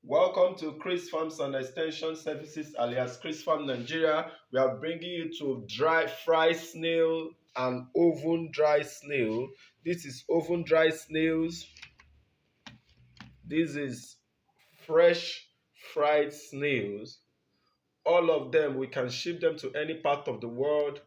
Welcome to Chris Farms and Extension Services alias Chris Farm Nigeria. We are bringing you to dry fry snail and oven dry snail. This is oven dry snails. This is fresh fried snails. All of them, we can ship them to any part of the world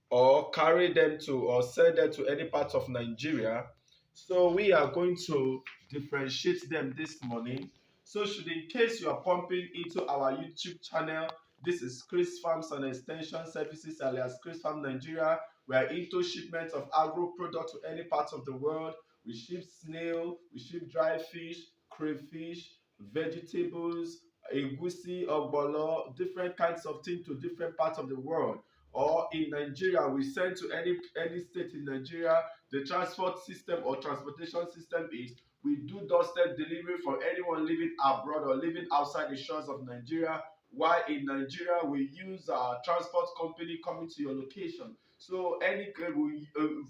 or carry them to or sell them to any part of Nigeria. So we are going to differentiate them this morning. So should in case you are pumping into our YouTube channel, this is Chris Farms and Extension Services alias Chris Farm Nigeria. We are into shipment of agro products to any part of the world. We ship snail, we ship dry fish, crayfish, vegetables, egusi, ogbolo, different kinds of things to different parts of the world. Or in Nigeria, we send to any state in Nigeria. The transport system or transportation system is we do doorstep delivery for anyone living abroad or living outside the shores of Nigeria. While in Nigeria, we use our transport company coming to your location. So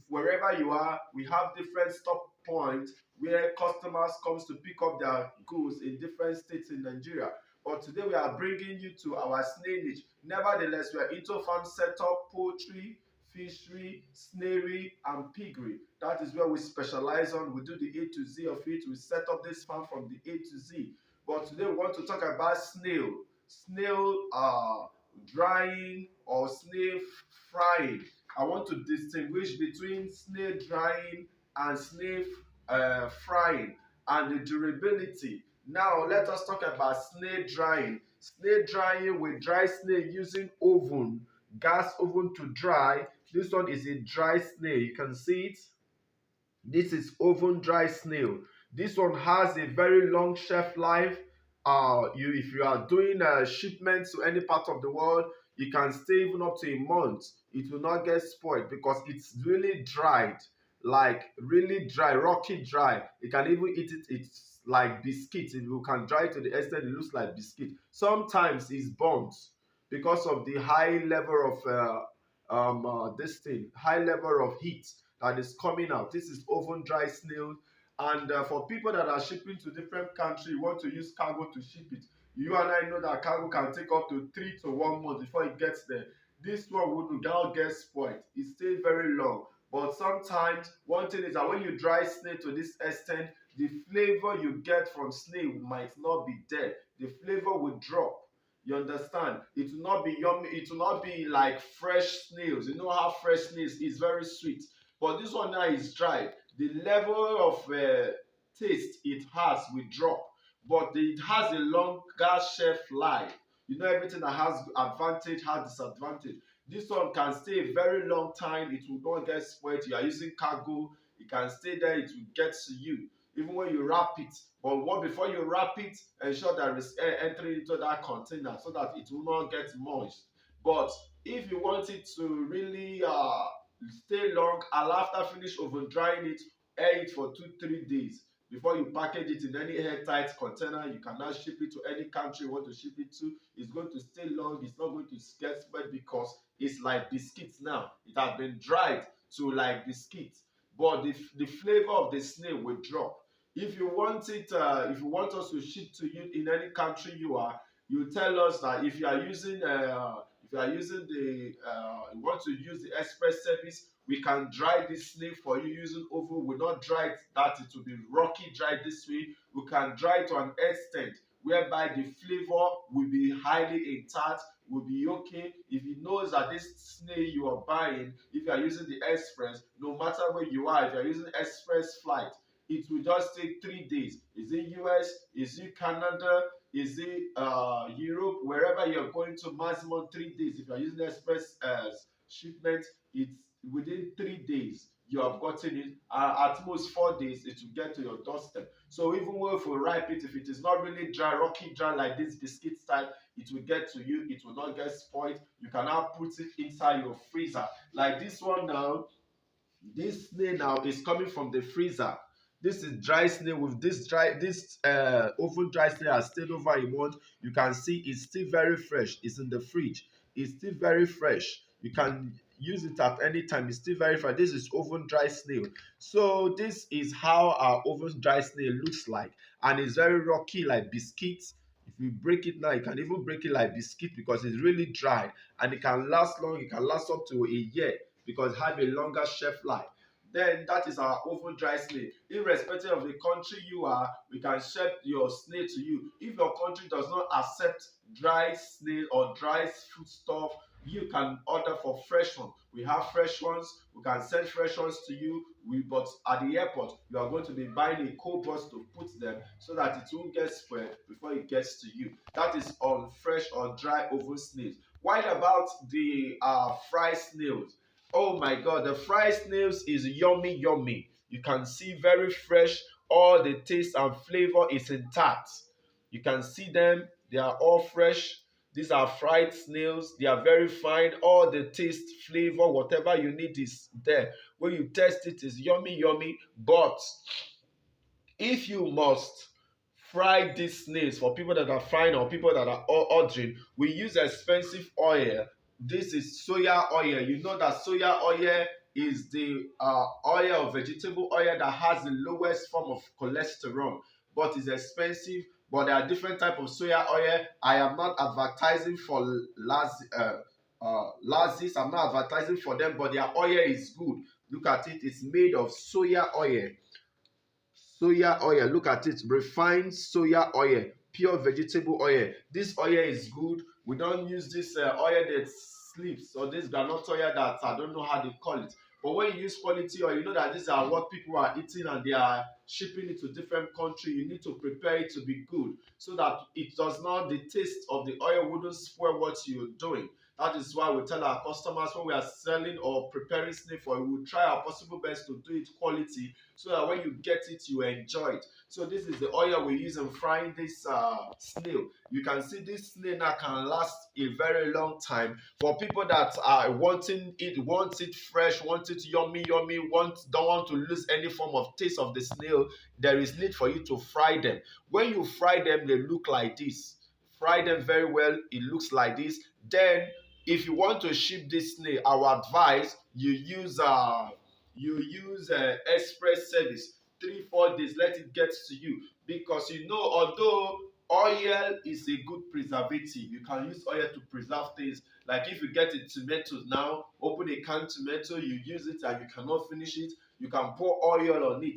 wherever you are, we have different stop points where customers comes to pick up their goods in different states in Nigeria. But today we are bringing you to our snail niche. Nevertheless, we are into farm setup, poultry, fishery, snailery, and piggery. That is where we specialize on. We do the A to Z of it. We set up this farm from the A to Z. But today we want to talk about snail. Snail drying or snail frying. I want to distinguish between snail drying and snail frying and the durability. Now let us talk about snail drying. Snail drying, we dry snail using oven, gas oven to dry. This one is a dry snail. You can see it. This is oven dry snail. This one has a very long shelf life. If you are doing shipments to any part of the world, you can stay even up to a month. It will not get spoiled because it's really dried, like really dry, rocky dry. You can even eat it. It's like biscuit. You can dry it to the extent it looks like biscuit. Sometimes it's burnt because of the high level of this thing, high level of heat that is coming out. This is oven dry snail. And for people that are shipping to different countries, you want to use cargo to ship it. You and I know that cargo can take up to 3 to 1 month before it gets there. This one would not get spoiled. It stays very long. But sometimes one thing is that when you dry snail to this extent, the flavor you get from snail might not be there. The flavor will drop. You understand? It will not be yummy. It will not be like fresh snails. You know how fresh snails is very sweet. But this one now is dry. The level of taste it has will drop. But it has a longer shelf life. You know, everything that has advantage has disadvantage. This one can stay a very long time. It will not get spoiled. You are using cargo. It can stay there. It will get to you even when you wrap it. But before you wrap it, ensure that it's entering into that container so that it will not get moist. But if you want it to really stay long, I'll after finish over drying it, air it for 2 3 days before you package it in any airtight container. You cannot ship it to any country you want to ship it to. It's going to stay long. It's not going to get spoiled because it's like biscuits now. It has been dried to like biscuits, but the flavor of the snail will drop. If you want it, if you want us to ship to you in any country you are, you tell us that if you are using you want to use the express service, we can dry this snail for you using oven. We not dry it that it will be rocky dry this way. We can dry it to an extent whereby the flavor will be highly intact, will be okay. If he knows that this snail you are buying, if you are using the express, no matter where you are, if you are using express flight, it will just take 3 days. Is it US? Is it Canada? Is it Europe? Wherever you're going to, maximum 3 days. If you're using express shipment, it's within 3 days you have gotten it. At most 4 days, it will get to your doorstep. So even if we ripe it, if it is not really dry, rocky dry like this biscuit style, it will get to you. It will not get spoiled. You can now put it inside your freezer. Like this one now, this snail now is coming from the freezer. This is dry snail. With this oven dry snail has stayed over a month. You can see it's still very fresh. It's in the fridge. It's still very fresh. use it at any time. It's still very fine. This is oven dry snail. So this is how our oven dry snail looks like, and it's very rocky like biscuits. If you break it now, you can even break it like biscuit because it's really dry, and it can last long. It can last up to a year because it have a longer shelf life. Then that is our oven dry snail. Irrespective of the country you are, we can ship your snail to you. If your country does not accept dry snail or dry food stuff, you can order for fresh one. We have fresh ones. We can send fresh ones to you. But at the airport, you are going to be buying a cold box to put them so that it won't get spoiled before it gets to you. That is on fresh or dry oven snails. What about the fried snails? Oh my god, the fried snails is yummy, yummy. You can see very fresh, all the taste and flavor is intact. You can see them, they are all fresh. These are fried snails, they are very fine. All the taste, flavor, whatever you need is there. When you taste it, it's yummy, yummy. But if you must fry these snails for people that are frying or people that are ordering, we use expensive oil. This is soya oil. You know that soya oil is the oil or vegetable oil that has the lowest form of cholesterol, but it's expensive. But there are different type of soya oil. I am not advertising for Lazis. I'm not advertising for them, but their oil is good. Look at it. It's made of soya oil. Soya oil, look at it, refined soya oil, pure vegetable oil. This oil is good. We don't use this oil that sleeps or this groundnut oil that I don't know how they call it. But when you use quality oil, you know that these are what people are eating and they are shipping it to different countries. You need to prepare it to be good so that it does not, the taste of the oil wouldn't spoil what you're doing. That is why we tell our customers when we are selling or preparing snail for you, we will try our possible best to do it quality so that when you get it, you enjoy it. So this is the oil we use in frying this snail. You can see this snail now can last a very long time. For people that are wanting it, want it fresh, want it yummy, yummy, don't want to lose any form of taste of the snail, there is need for you to fry them. When you fry them, they look like this. Fry them very well, it looks like this. Then if you want to ship this snail, our advice, you use express service. 3 4 days, let it get to you, because you know, although oil is a good preservative, you can use oil to preserve things. Like if you get a tomato now, open a canned tomato, you use it and you cannot finish it, you can pour oil on it